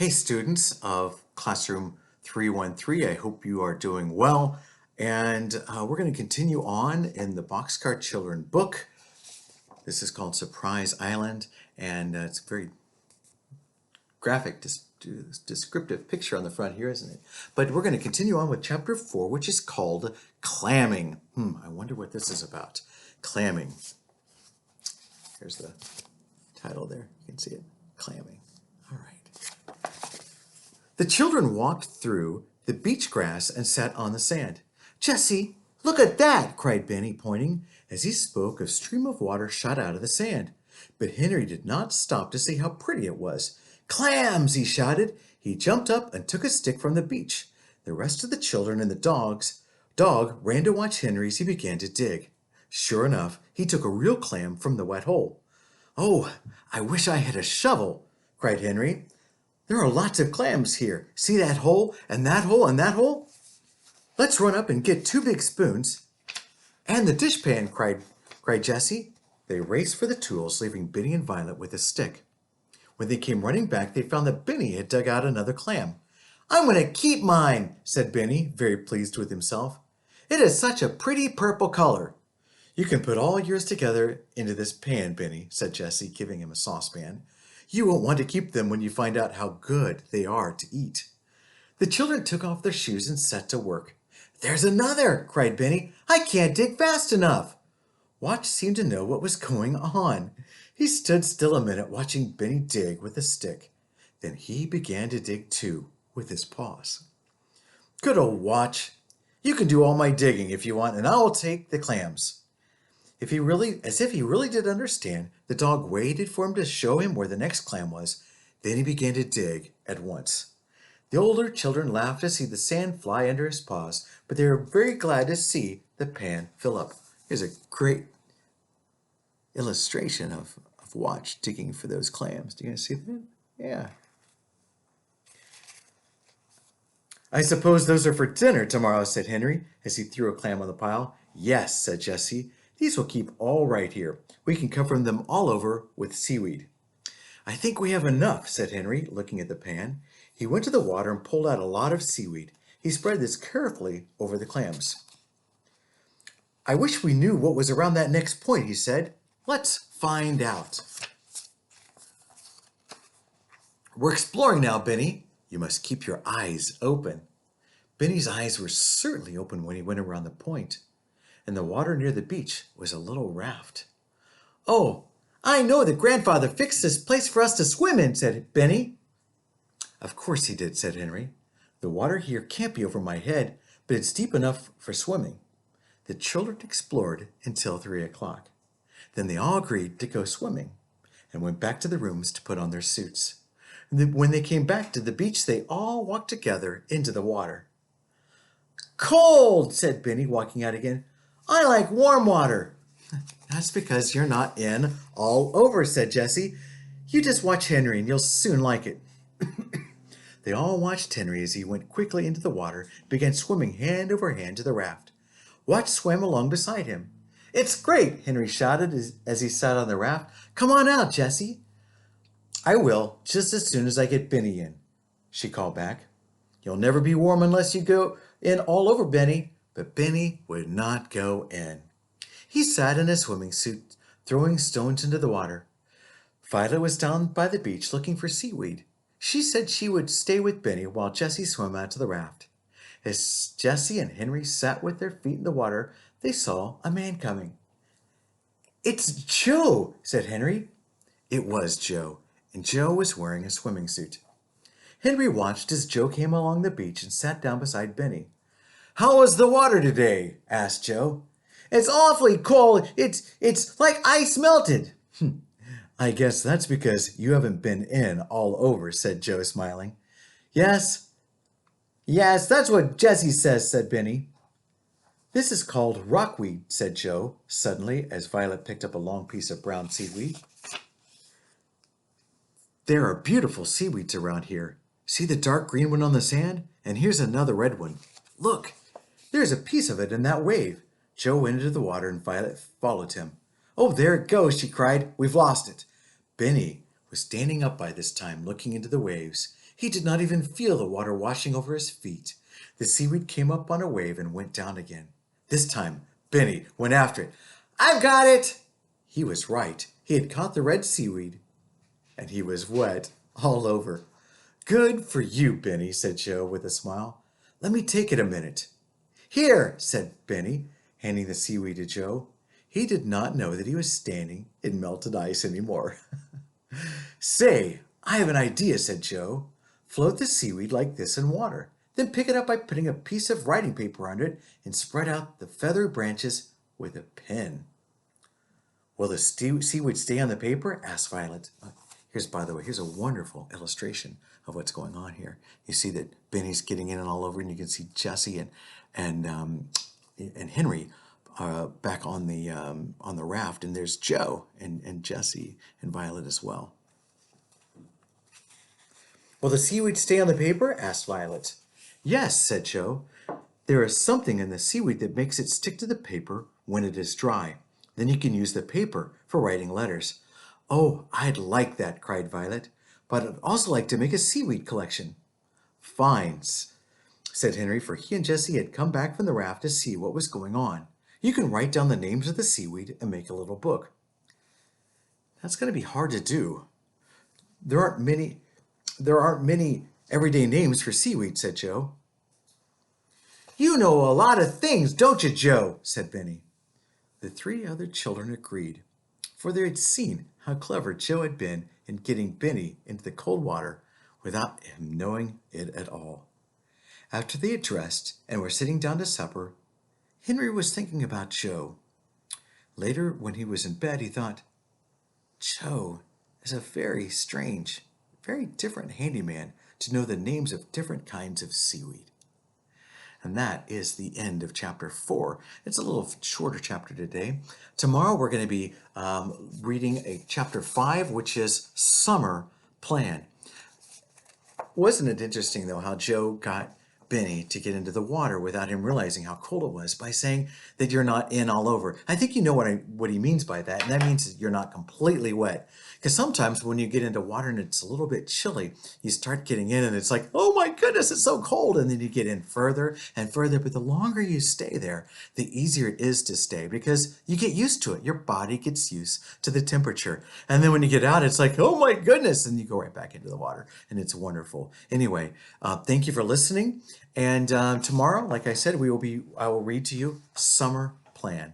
Hey students of Classroom 313, I hope you are doing well. And we're going to continue on in the Boxcar Children book. This is called Surprise Island, and it's a very graphic, descriptive picture on the front here, isn't it? But we're going to continue on with chapter 4, which is called Clamming. I wonder what this is about. Clamming. Here's the title there. You can see it. Clamming. All right. The children walked through the beach grass and sat on the sand. "Jessie, look at that!" cried Benny, pointing. As he spoke, a stream of water shot out of the sand. But Henry did not stop to see how pretty it was. "Clams!" he shouted. He jumped up and took a stick from the beach. The rest of the children and the dog ran to watch Henry as he began to dig. Sure enough, he took a real clam from the wet hole. "Oh, I wish I had a shovel!" cried Henry. "There are lots of clams here. See that hole and that hole and that hole? Let's run up and get 2 big spoons." "And the dishpan," cried Jessie. They raced for the tools, leaving Benny and Violet with a stick. When they came running back, they found that Benny had dug out another clam. "I'm going to keep mine," said Benny, very pleased with himself. "It is such a pretty purple color." "You can put all yours together into this pan, Benny," said Jessie, giving him a saucepan. "You won't want to keep them when you find out how good they are to eat." The children took off their shoes and set to work. "There's another!" cried Benny. "I can't dig fast enough." Watch seemed to know what was going on. He stood still a minute watching Benny dig with a stick. Then he began to dig too, with his paws. "Good old Watch. You can do all my digging if you want, and I will take the clams." As if he really did understand, the dog waited for him to show him where the next clam was. Then he began to dig at once. The older children laughed to see the sand fly under his paws, but they were very glad to see the pan fill up. Here's a great illustration of Watch digging for those clams. Do you guys see that? Yeah. "I suppose those are for dinner tomorrow," said Henry, as he threw a clam on the pile. "Yes," said Jessie. "These will keep all right here. We can cover them all over with seaweed." "I think we have enough," said Henry, looking at the pan. He went to the water and pulled out a lot of seaweed. He spread this carefully over the clams. "I wish we knew what was around that next point," he said. "Let's find out." "We're exploring now, Benny. You must keep your eyes open." Benny's eyes were certainly open when he went around the point. In the water near the beach was a little raft. "Oh, I know that Grandfather fixed this place for us to swim in," said Benny. "Of course he did," said Henry. "The water here can't be over my head, but it's deep enough for swimming." The children explored until 3 o'clock. Then they all agreed to go swimming and went back to the rooms to put on their suits. When they came back to the beach, they all walked together into the water. "Cold," said Benny, walking out again. "I like warm water." "That's because you're not in all over," said Jessie. "You just watch Henry and you'll soon like it." They all watched Henry as he went quickly into the water and began swimming hand over hand to the raft. Watch swam along beside him. "It's great," Henry shouted as he sat on the raft. "Come on out, Jessie." "I will, just as soon as I get Benny in," she called back. "You'll never be warm unless you go in all over, Benny." But Benny would not go in. He sat in his swimming suit, throwing stones into the water. Violet was down by the beach looking for seaweed. She said she would stay with Benny while Jessie swam out to the raft. As Jessie and Henry sat with their feet in the water, they saw a man coming. "It's Joe," said Henry. It was Joe, and Joe was wearing a swimming suit. Henry watched as Joe came along the beach and sat down beside Benny. "How was the water today?" asked Joe. "It's awfully cold. It's like ice melted." "I guess that's because you haven't been in all over," said Joe, smiling. Yes, that's what Jessie says," said Benny. "This is called rockweed," said Joe, suddenly, as Violet picked up a long piece of brown seaweed. "There are beautiful seaweeds around here. See the dark green one on the sand? And here's another red one. Look, there's a piece of it in that wave." Joe went into the water and Violet followed him. "Oh, there it goes," she cried. "We've lost it." Benny was standing up by this time, looking into the waves. He did not even feel the water washing over his feet. The seaweed came up on a wave and went down again. This time, Benny went after it. I've got it! He was right. He had caught the red seaweed, and he was wet all over. Good for you, Benny, said Joe with a smile. Let me take it a minute. Here, said Benny, handing the seaweed to Joe. He did not know that he was standing in melted ice anymore. Say, I have an idea, said Joe. Float the seaweed like this in water. Then pick it up by putting a piece of writing paper under it and spread out the feathery branches with a pen. Will the seaweed stay on the paper? Asked Violet. By the way, here's a wonderful illustration of what's going on here. You see that Benny's getting in and all over, and you can see Jessie and Henry back on the raft, and there's Joe and Jessie and Violet as well. Will the seaweed stay on the paper? Asked Violet. Yes, said Joe. There is something in the seaweed that makes it stick to the paper when it is dry. Then you can use the paper for writing letters. Oh, I'd like that, cried Violet. But I'd also like to make a seaweed collection. Fine, said Henry, for he and Jessie had come back from the raft to see what was going on. You can write down the names of the seaweed and make a little book. That's going to be hard to do. There aren't many everyday names for seaweed, said Joe. You know a lot of things, don't you, Joe? Said Benny. The three other children agreed, for they had seen how clever Joe had been in getting Benny into the cold water without him knowing it at all. After they had dressed and were sitting down to supper, Henry was thinking about Joe. Later, when he was in bed, he thought, Joe is a very strange, very different handyman to know the names of different kinds of seaweed. And that is the end of chapter 4. It's a little shorter chapter today. Tomorrow we're going to be reading a chapter 5, which is Summer Plan. Wasn't it interesting, though, how Joe got Benny to get into the water without him realizing how cold it was by saying that you're not in all over? I think you know what he means by that, and that means that you're not completely wet. Because sometimes when you get into water and it's a little bit chilly, you start getting in and it's like, oh my goodness, it's so cold. And then you get in further and further. But the longer you stay there, the easier it is to stay because you get used to it. Your body gets used to the temperature. And then when you get out, it's like, oh my goodness. And you go right back into the water and it's wonderful. Anyway, thank you for listening. And tomorrow, like I said, I will read to you Summer Plan.